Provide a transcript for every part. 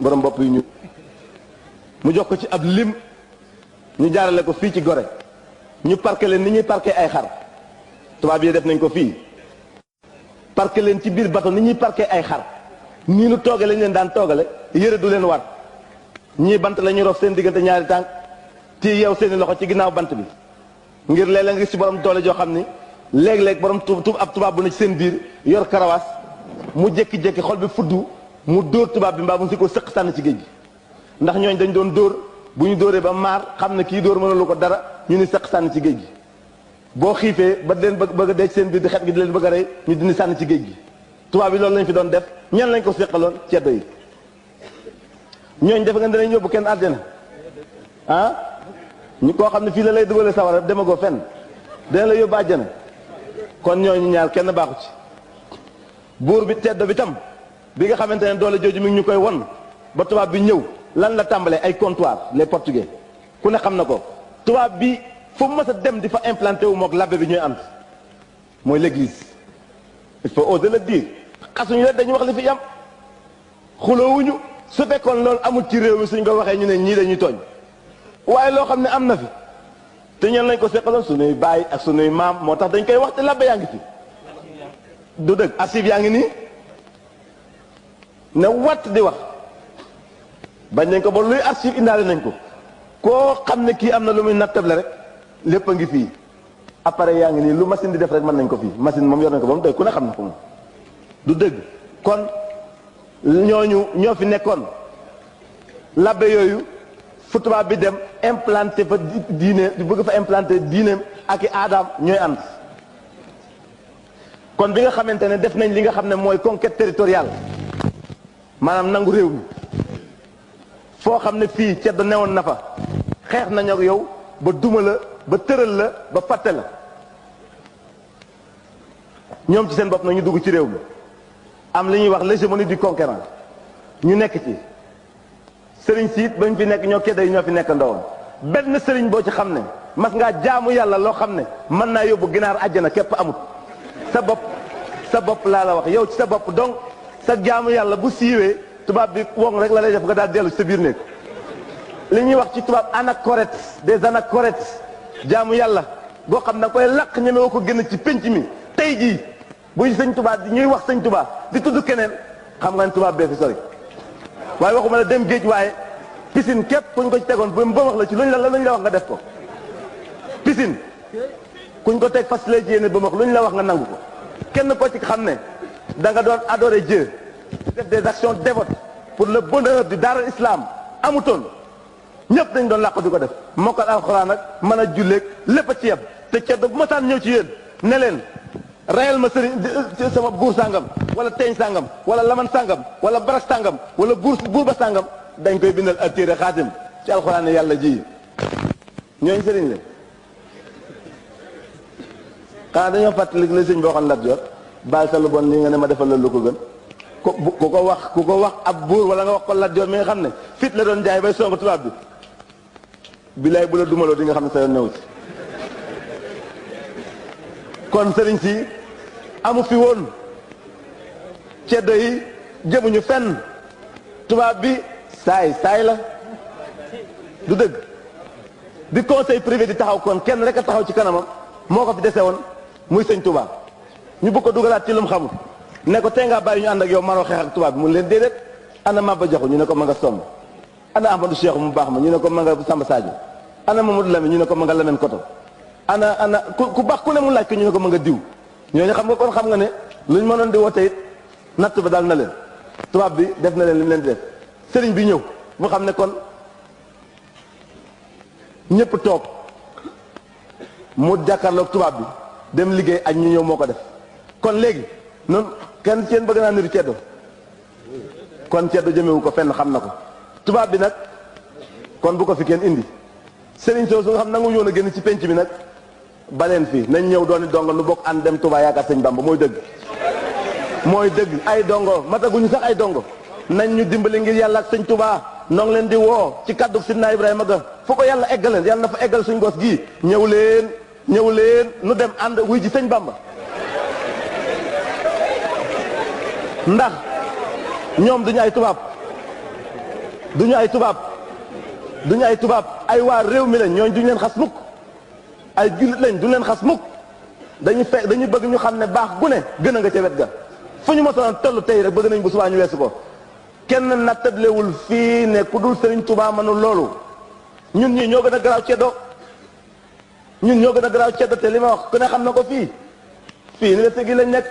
borom bopp yu ñu mu jox ko ci ab lim ñu jaarale ko fii ci Gorée ñu parqué leen ni ñuy parqué ay xar tubaab yi def nañ ko fii parqué leen ci biir bato ni ñuy parqué ay xar nii nu tooge lañ leen daan toogale yëre du leen war ñii bant la ñuy rof seen diggante ñaari tànk ti yow seeni loxo ci ginnaaw bant bi ngir léeg-léeg nga ci borom doole joo xam ni léeg-léeg borom ab tubaab bu ne ci seen biir yor karawaas mu jékki-jékki xol bi fuddu mu dóor tubaab bi mbaa mu si ko sëq sànni ci géej gi ndax ñooñ dañ doon dóor bu ñu dóoree ba maar xam ne kii dóor mënalu ko dara ñu ni sëq sànni ci géej gi boo xiifee ba leen bëgg a dee ci seen biir di xet gi di leen bëgg a rey ñu dindi sànni ci géej gi tubaab bi loolu lañ fi doon def ñan lañ ko séqaloon ceddo yi ñooñ defe nga danañ yóbbu kenn àjjana ah ñu koo xam ne fii la lay dugale sawara demagoo fenn dana la yóbbu àjjana kon ñooñu ñaar kenn baaxu ci buur bi ceddo bi tam bi nga xamante ne doole jooju mi ngi ñu koy won ba tubaab bi ñëw lan la tàmbalee ay comptoir les portugais ku ne xam na ko tubaab bi fu mu mës a dem di fa implanté wu mook labbe bi ñooy ànd mooy l'église il faut oser le dire xasuñu leen dañuy wax li fi yam xuloowuñu su fekkoon loolu amul ci réew mi suñ ko waxee ñu ne ñii dañuy tooñ waaye loo xam ne am na fi te ñan lañ ko seqaloon suñuy baay ak suñuy maam moo tax dañ koy wax te labbe yaa ngi fi du dëgg archive yaa ngi nii ne watt di wax bañ nañ ko ba luy archive indaale nañ ko koo xam ne kii am na lu muy nattable rek lépp a ngi fii appareil yaa ngi nii lu machine di def rek mën nañ ko fii machine moom yor nañ ko ba mu doy ku ne xam na ko moom du dëgg kon ñooñu ñoo fi nekkoon labbe yooyu fu tubaab bi dem implanté fa diine di bëgg fa implanté diineem ak i aadaam ñooy ànd kon bi nga xamante ne def nañ li nga xam ne mooy conquête territoriale maanaam nangu réew mi foo xam ne fii ceddo newoon na fa xeex nañ ak yow ba duma la ba tëral la ba fàtte la ñoom ci seen bopp nag ñu dugg ci réew mi am li ñuy wax l'hégémonie du conquérant ñu nekk ci sëriñ siit bañ fi nekk ñoo kedda yi ñoo fi nekk ndawoon benn sëriñ boo ci xam ne mas ngaa jaamu yàlla loo xam ne mën naa yóbbu ginaar àjjana képp amut sa bopp laa la wax yow ci sa bopp donc sa jaamu yàlla bu siiwee tubaab bi woŋ rek la lay def nga daal dellu ci sa biir néeg li ñuy wax ci tubaab anachorètes des anachorètes jaamu yàlla boo xam ne koy laq ñemewoo ko génn ci pénc mi tey jii buy sëñ tubaab ñuy wax sëñ tubaab di tudd keneen xam nga ne tubaab bee fi sori waaye waxuma la dem géej waaye piscine képp kuñ ko ci tegoon ba wax la ci luñ la wax nga def ko piscine kuñ ko teg fas lay ci yéene ba wax luñ la wax nga nangu ko kenn ko ci xam ne da nga doon adorer Dieu def des actions dévotes pour le bonheur du daara islam amutoon ñëpp dañ doon làqu di ko def mokkal alxuraan ak mën a julleeg lépp a ci yem te ceddo bu ma saan ñëw ci yéen ne leen rayal ma sëriñ sama buur sàngam wala teeñ sàngam wala laman sàngam wala barak sàngam wala buur ba sàngam dañ koy bindal ak téere xaatim ci alxuraan ne yàlla ji ñooñ sëriñ la xanaa dañoo fàttali la sëñ boo xam Lat Joor baal sa lu bon lii nga ne ma defal la lu ko gën ku ko wax ab buur wala nga wax ko Lat Joor mi nga xam ne fit la doon jaay bay song tubaab bi bilaay bu la dumaloo di nga xam ne sa yoon newu ci kon sëriñ si amu fi woon ceddo yi jëmuñu fenn tubaab bi saay la du dëgg bi conseil privé di taxaw kon kenn rek a taxaw ci kanamam moo ko fi dese woon muy sëñ tubaab ñu bëgg ko dugalaat ci lu mu xamul ne ko tey ngaa bàyyi ñu ànd ak yow manoo xeex ak tubaab bi mun leen déedéet ana Maba Jaxu ñu ne ko ma nga somb ana Ahmadou Cheikh mu baax ma ñu ne ko ma nga Samba Sadio ana Mamadou Lamine ñu ne ko ma nga Lamine Koto ana ku baax ku ne mu laaj ko ñu ne ko ma nga diw ñooñu xam nga kon xam nga ne luñ mënoon di woote it natt ba daal na leen tubaab bi def na leen li mu leen di def sëriñ bi ñëw mu xam ne kon ñëpp toog mu jàkkaarloog tubaab bi dem liggéey ak ñu ñëw moo ko def kon léegi noonu kenn seen bëgg naa niru ceddo kon ceddo jëmewu ko fenn xam na ko tubaab bi nag kon bu ko fi kenn indi sëriñ soo su nga xam nangu ñëw na génn ci penc mi nag baleen fii nañ ñëw dooni dongo nu bokk ànd dem Touba yaakaar sëñ Bamba mooy dëgg ay dongo mataguñu sax ay dongo nañ ñu dimbali ngir yàlla ak sëñ Touba noo ngi leen di woo ci kaddu Sidna Ibrahima ga fu ko yàlla eggaleen yàlla na fa eggal suñ gos gii ñëw leen nu dem ànd wuy ji sëñ Bamba ndax ñoom duñu ay tubaab duñu ay tubaab duñu ay tubaab ay waa réew mi lañ, ñooñ duñu leen xas mukk, ay jullit lañ duñu leen xas mukk. dañuy bëgg ñu xam ne baax gu ne gën a nga ca wet ga, fu ñu mosoon toll tey rek bëgg nañ bu subaa ñu weesu ko. kenn nattablewul fii ne ku dul Sëriñ Tuubaa mënul loolu. ñun ñii ñoo gën a garaaw ceddo, ñun ñoo gën a garaaw ceddo, te li ma wax ku ne xam na ko fii université gi lañ nekk.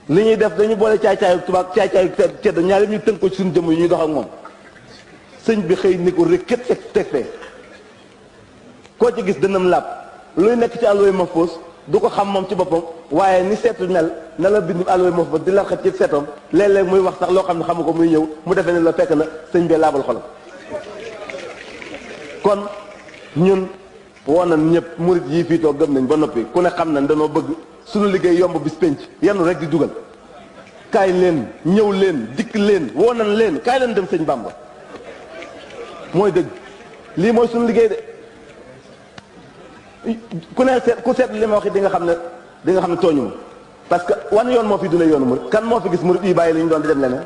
li ñuy def dañu boole caay-caayu tubaab caay-caayu ceddo ñaar yëpp ñu tënk ko ci suñu jëmm yi ñuy dox ak moom. sëñ bi xëy ni ko rek kët teg fee koo ci gis dënam làpp luy nekk ci àlluwa mahfuus du ko xam moom ci boppam, waaye ni seetu mel na la bind àlluwa mahfuus di la xet ci seetoom, léeg-léeg muy wax sax loo xam ne xamu ko muy ñëw mu defee ne la fekk na sëñ bee laabal xolam. kon ñun woon nañ ñëpp murit yii fii toog gëm nañ ba noppi ku ne xam nañ danoo bëgg suñu liggéey yomb bis penc yenn rek di dugal. kaay leen ñëw leen dikk leen woo nañ leen kaay leen dem sëñ Bamba mooy dëgg, lii mooy suñu liggéey de. ku ne seet ku seet li ma wax di nga xam ne tooñu ma, parce que wan yoon moo fi dule yoonu murit. kan moo fi gis murit yi bàyyi li ñu doon di dem leneen?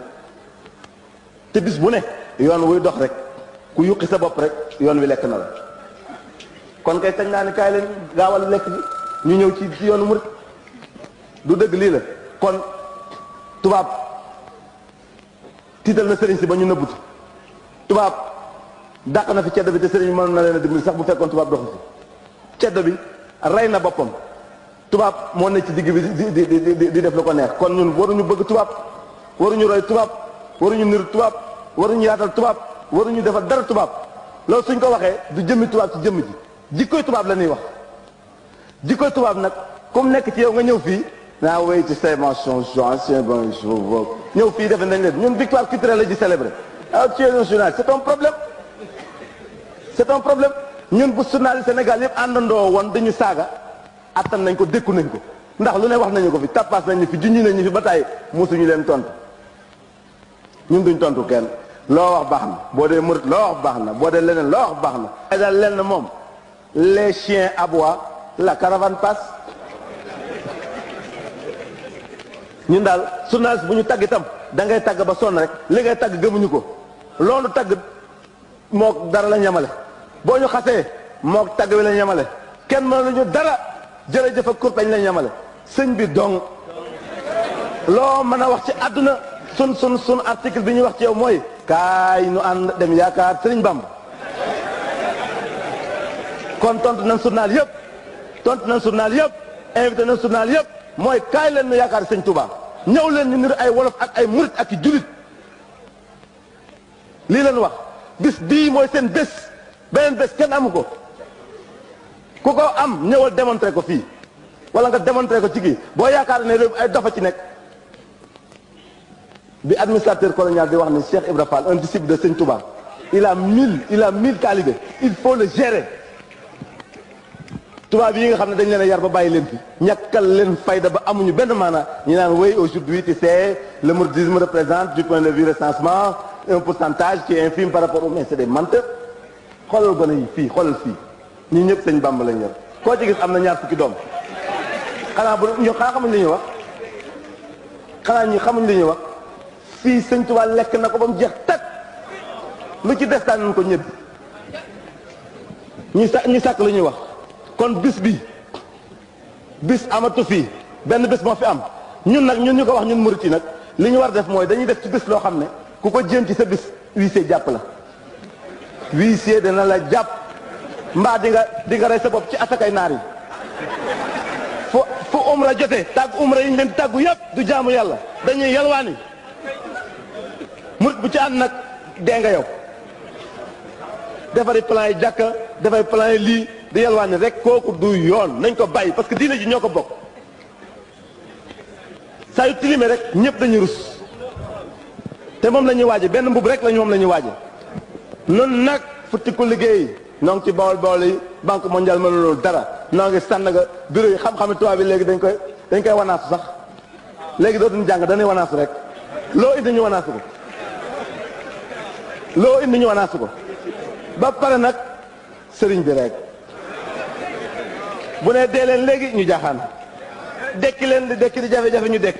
te bis bu ne yoon wuy dox rek ku yuqi sa bopp rek yoon wi lekk na la. kon kay sañ naa ne kaay leen gaawal lekk bi ñu ñëw ci yoonu murit. du dëgg lii la. kon tubaab tiital na sëriñ si ba ñu nëbbutu, tubaab dàq na fi ceddo bi te sëriñ bi mënoon na leen a dimbali sax bu fekkoon tubaab doxu fi. ceddo bi rey na boppam, tubaab moo ne ci digg bi di def lu ko neex. kon ñun waruñu bëgg tubaab, waruñu roy tubaab, waruñu niru tubaab, waruñu yaatal tubaab, waruñu defal dara tubaab. loolu suñ ko waxee du jëmmi tubaab ci jëmm ji, jikkoy tubaab la ñuy wax. jikkoy tubaab nag comme nekk ci yow nga ñëw fii naa wéy ci say mentions ancien bonjour ñëw fii defe nañ leen ñun victoire culturelle la di célébrer. ah tu es un journaliste, c'est un problème, c'est un problème. ñun bu journaliste Sénégal yëpp àndandoo woon dañu saaga attan nañ ko, dékku nañ ko, ndax lu ne wax nañu ko fi, tappaas nañ ñu fi, junñi nañ ñu fi ba tàyyi mosuñu leen tontu. ñun duñ tontu kenn, loo wax baax na, boo dee murit loo wax baax na, boo dee leneen loo wax baax na. ay daal lenn moom, les chiens aboient, la caravane passe. ñun daal journaliste bu ñu tagg itam da ngay tagg ba sonn rek, li ngay tagg gëmuñu ko, loolu tagg moo dara la ñamale. boo ñu xasee mook tagg wi la ñamale, kenn mënuñu dara, jërëjëf ak kurpeñ la ñamale. sëñ bi dong loo mën a wax ci àdduna sun article bi ñuy wax ci yow mooy kaay nu ànd dem yaakaar sëriñ Bamba. kon tontu nañ journal yëpp, tontu nañ journal yëpp, invité nañ journal yëpp, mooy kaay leen nu yaakaar sëñ Touba, ñëw leen ñu niru ay wolof ak ay murit ak i julit. lii leen wax bis bii mooy seen bés, beneen bés kenn amu ko. ku ko am ñëwal démontré ko fii wala nga démontré ko ci kii. boo yaakaar ne réew ay dafa ci nekk. bi administrateur colonial di wax ne Cheikh Ibra Fall un disciple de Sëñ Touba il a 1000 talibés, il faut le gérer. tubaab yi nga xam ne dañ leen a yar ba bàyyi leen fi ñàkkal leen fayda ba amuñu benn maana ñu naan oui aujourd'hui tu sais le mouridisme représente du point de vue recensement un pourcentage qui est infime par rapport au mais c'est des menteurs. xoolal gone yi fii xoolal fii ñii ñëpp sëñ Bamba lañ yor, koo ci gis am na ñaar fukki doom. xanaa xamuñ li ñuy wax, xanaa ñi xamuñ li ñuy wax. fii sëñ Tuubaa lekk na ko ba mu jeex tag, lu ci des nañ ko ñëpp ñi sàkk lu ñuy wax. kon bis amatu fii, benn bés moo fi am. ñun nag ñun ñu ko wax ñun murit yi nag li ñu war def mooy dañuy def ci bés loo xam ne ku ko jéem ci sa bés huissier jàpp la. huissier dana la jàpp mbaa di nga rey sa bopp ci asakay naar yi. fu umra jotee tàgg umra yi ñu leen tàggu yëpp du jaamu yàlla, dañuy yalwaani. murit bu ci ànd nag dee nga yow. defari plan yi jàkka defari plan yi lii di yalwaani rek, kooku du yoon, nañ ko bàyyi parce que diine ji ñoo ko bokk. saa yu tilimee rek ñëpp dañuy rus te moom la ñuy waaje, benn mbub rek moom la ñuy waaje. nun nag futti ko liggéey noo ngi ci bawol yi banque mondiale mënuloo dara, noo ngi Sandaga bureau yi xam-xami tubaab bi léegi dañ koy wanaasu sax léegi dootuñu jàng dañuy wanaasu rek, loo indi ñu wanaasu ko, loo indi ñu wanaasu ko. ba pare nag sëriñ bi rek bu ne dee leen léegi ñu jaaxaan, dekki leen di dekki di jafe-jafe ñu dekk,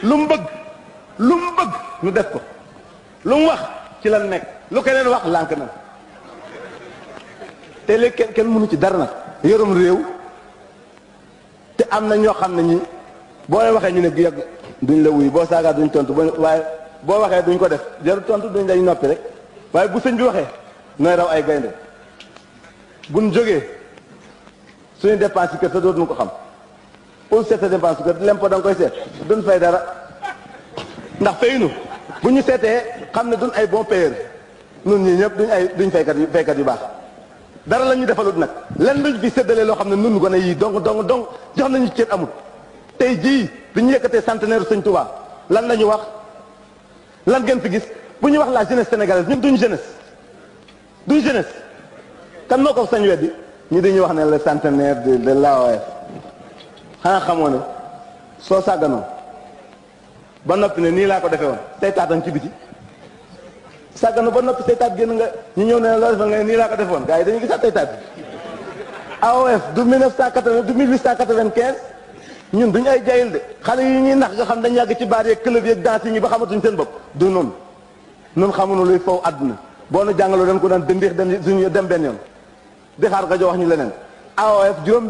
lu mu bëgg ñu def ko. lu mu wax ci lan nekk lu keneen wax lànk na te léegi kenn mënu ci dara nag yorum réew te am na ñoo xam ne ñi boo leen waxee ñu ne yàgg duñ la wuy boo saagaa duñ tontu waaye boo waxee duñ ko def jarul tontu duñ dañ noppi rek waaye bu sëñ bi waxee nooy raw ay gaynde buñ jógee suñu dépense kër te dootuñu ko xam pour seet sa dépense kër lempo da nga koy seet duñ fay dara ndax fayinu bu ñu seetee xam ne duñ ay bon payeur nun ñii ñëpp duñ faykat yu baax dara la ñu defalut nag lenn luñ fi séddalee loo xam ne nun gone yii dong jox nañu cër amul tey jii bi ñu yëkkatee centenaire Sëñ Touba lan la ñu wax lan ngeen fi gis bu ñu wax la jeunesse sénégalaise ñun duñ jeunesse kan moo ko sañ weddi ñu dañuy wax ne le centenaire de l'AOF xanaa xamoo ne soo sàgganoo ba noppi ne nii laa ko defee woon say taatan ci biti sàgganu ba noppi say taat génn nga ñu ñëw ne loo defal nga ne nii laa ko defoon gars yi dañuy gisaat say taat bi AOF du 1980 du 1895 ñun duñu ay jayil de xale yi ñuy nax nga xam dañ yàgg ci baar yeeg club yeeg danse yi ba xamatuñ seen bopp du noonu nun xamuñu luy faw àdduna boo nu jàngaloo dañ ko daan dëndeex dem benn yoon di xaar nga jox wax ñu leneen AOF juróom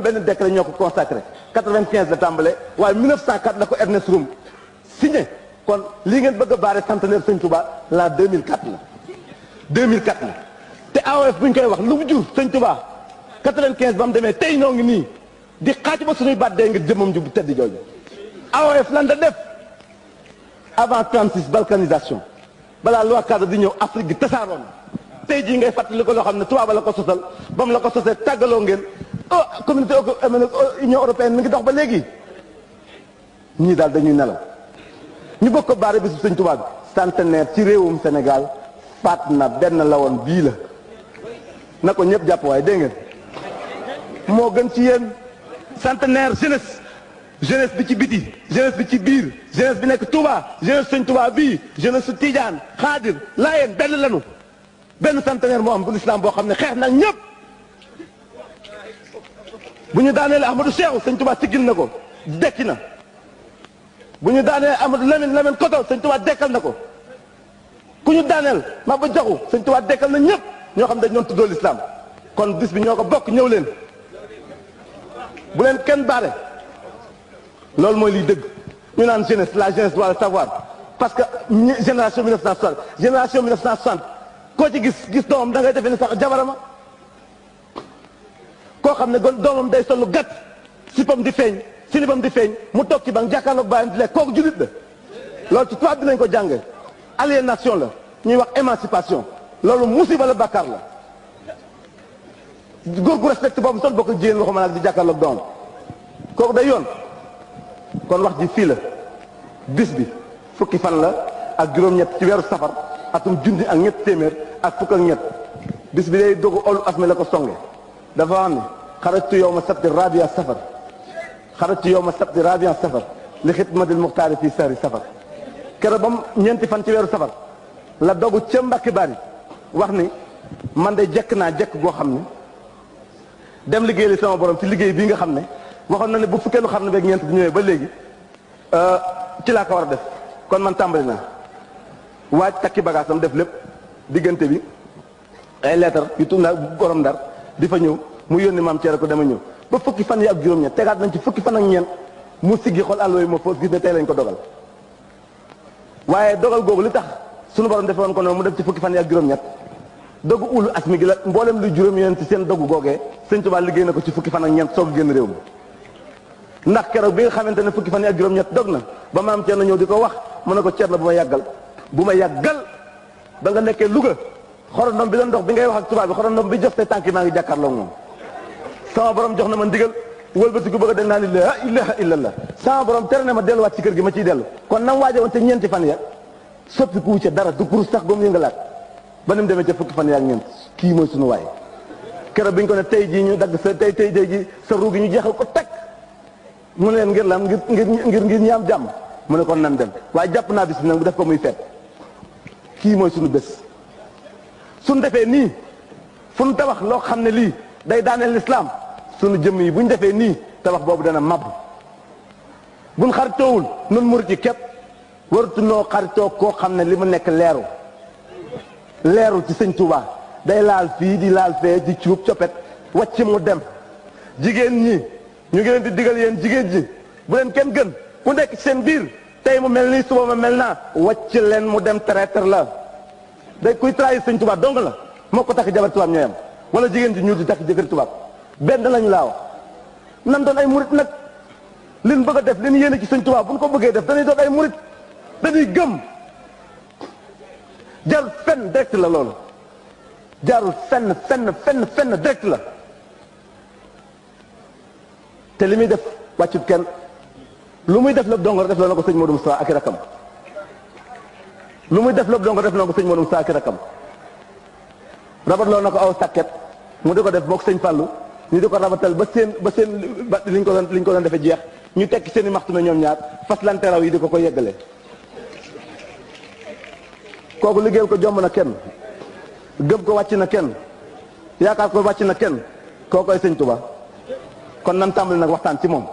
benn décret ñoo ko consacré 95 la tàmbale waaye 1904 la ko Ernest Rum signé kon lii ngeen bëgg a baare centenaire Sëñ Touba la 2004 la te AOF bu ñu koy wax lu mu jur Sëñ Touba 95 ba mu demee tey noo ngi nii di xaaj ba suñuy baat dee ngir jëmmam ju tedd jooju AOF lan da def avant 36 balkanisation balaa loi cadre di ñëw Afrique gi tasaaroon tey jii ngay fàttali ko loo xam ne tubaab la ko sosal ba mu la ko sosee tàggaloo ngeen communauté union européenne mi ngi dox ba léegi ñii daal dañuy nelaw ñu bokk ko baare bisu Sëñ Tuubaa bi centenaire ci réewum Sénégal faat na benn la woon bii la na ko ñëpp jàpp waaye dégg ngeen moo gën ci yéen centenaire jeunesse bi ci biti jeunesse bi ci biir jeunesse bi nekk Touba jeunesse Sëñ Touba bii jeunesse su Tidiane Xaadir Laayeen benn lanu benn centenaire moo am bu l'islam boo xam ne xeex nag ñëpp bu ñu daanee Ahmadou Cheikh Sëñ Touba siggil na ko dekki na bu ñu daanee Amadou Lamine Koto Sëñ Touba dekkal na ko ku ñu daaneel Maba Jaxu Sëñ Touba dekkal na ñëpp ñoo xam dañ doon tuddoo l'islam kon bis bi ñoo ko bokk ñëw leen bu leen kenn baare loolu mooy liy dëgg ñu naan jeunesse la jeunesse doit le savoir parce que génération 1960 koo ci gis doomam da ngay defee ne sax jabarama koo xam ne doomam day sol lu gàtt sipam di feeñ silibam di feeñ mu toog ci banc jàkkaarloog bàyyam di lekk kooku julit la loolu ci tubaab dinañ ko jànge aliénation la ñuy wax émancipation loolu musiba la bàkkaar la góor gu respecté boobu sol bokk jigéen waxuma nag di jàkkaarloog doomam kooku day yoon kon wax ji fii la bis bi fukki fan la ak juróom-ñett ci weeru safar atum junni ak ñett téeméer ak fukk ak ñett bis bi day dogu olu asmi la ko songe dafa wax ne xarajtu yow ma sabti rabia safar xarajtu yow ma sabti rabia safar li xidmatil muxtaari fii sahri safar keroog ba mu ñeenti fan ci weeru safar la dogu ca Mbàkke Bari wax ni man de jekk naa jekk goo xam ne dem liggéey li sama borom ci liggéey bii nga xam ne waxoon na ne bu fukkeelu xarnu beeg ñeent bi ñëwee ba léegi ci laa ko war a def kon man tàmbali naa waaj takki bagaasam def lépp diggante bi ay leetar yu tudd naa borom Ndar di fa ñëw mu yónni maam Ceere ko dama ñëw ba fukki fan yi ak juróom-ñett tegaat nañ ci fukki fan ak ñeent mu siggi xool àllo yi ma foos gis ne tey lañ ko dogal waaye dogal googu li tax sunu borom defe woon ko noonu mu def ci fukki fan yi ak juróom-ñett dogu ulu asmi gi la mboolem luy juróom yéen ci seen dogu googee Sëñ Tuubaa liggéey na ko ci fukki fan ak ñeent soog a génn réew mi ndax keroog bi nga xamante ne fukki fan yi ak juróom-ñett dog na ba maam Ceerno ñëw di ko wax mu ne ko Ceerno bu ma yàggal ba nga nekkee Louga xorondom bi doon dox bi ngay wax ak tubaab bi xorondom bi jox say tànk maa ngi jàkkaarloo moom sama borom jox na ma ndigal wëlbatiku bëgg a dem naa ni la ilaha illallah sama borom tere na ma delluwaat ci kër gi ma ciy dellu kon nam waaje woon te ñeenti fan ya soppi ku ca dara du kurus sax goom yëngalaat ba ni mu demee ca fukki fan ya ak ñeent kii mooy sunu waay keroog bi ñu ko ne tey jii ñu dagg sa tey ji sa ruu gi ñu jeexal ko teg mu ne leen ngir lan ngir ñi am jàmm mu ne kon nan dem waaye jàpp naa bis bi nag bu def ko muy feet kii mooy sunu bés suñ defee nii fu ñu tabax loo xam ne lii day daaneel lislaam sunu jëmm yi bu ñu defee nii tabax boobu dana màbb buñ xaritoowul nun murit yi képp warutunoo xaritoo koo xam ne li mu nekk leeru ci sëñ Touba day laal fii di laal fee di cuub coppet wàcc mu dem. jigéen ñi ñu ngi leen di digal yéen jigéen ji bu leen kenn gën ku nekk ci seen biir tey mu mel nii suba ma mel naa wàcc leen mu dem traître la day kuy trahir sëñ Touba dong la moo ko takk jabar tubaab ñooyam wala jigéen ji ñuul di takk jëkkër tubaab benn lañu laa wax. nan doon ay murit nag liñ bëgg a def liñ yéene ci sëñ Touba bu ñu ko bëggee def dañuy doon ay murit dañuy gëm jarul fenn direct la loolu jarul fenn direct la te li muy def wàccut kenn lu muy def lépp dongo def loo na ko sëñ Modou Moustapha ak i rakam lu muy def lépp dongo def loo na ko sëñ Modou Moustapha ak i rakam rabat loo na ko aw sàkket mu di ko def mook sëñ Fallou ñu di ko rabatal ba seen liñ ko doon defee jeex ñu tekki seen i maxtu na ñoom ñaar fas lante raw yi di ko yeggale kooku liggéeyal ko jomb na kenn gëm ko wàcc na kenn yaakaar ko wàcc na kenn kookoy sëñ Touba kon nan tàmbali nag waxtaan ci moom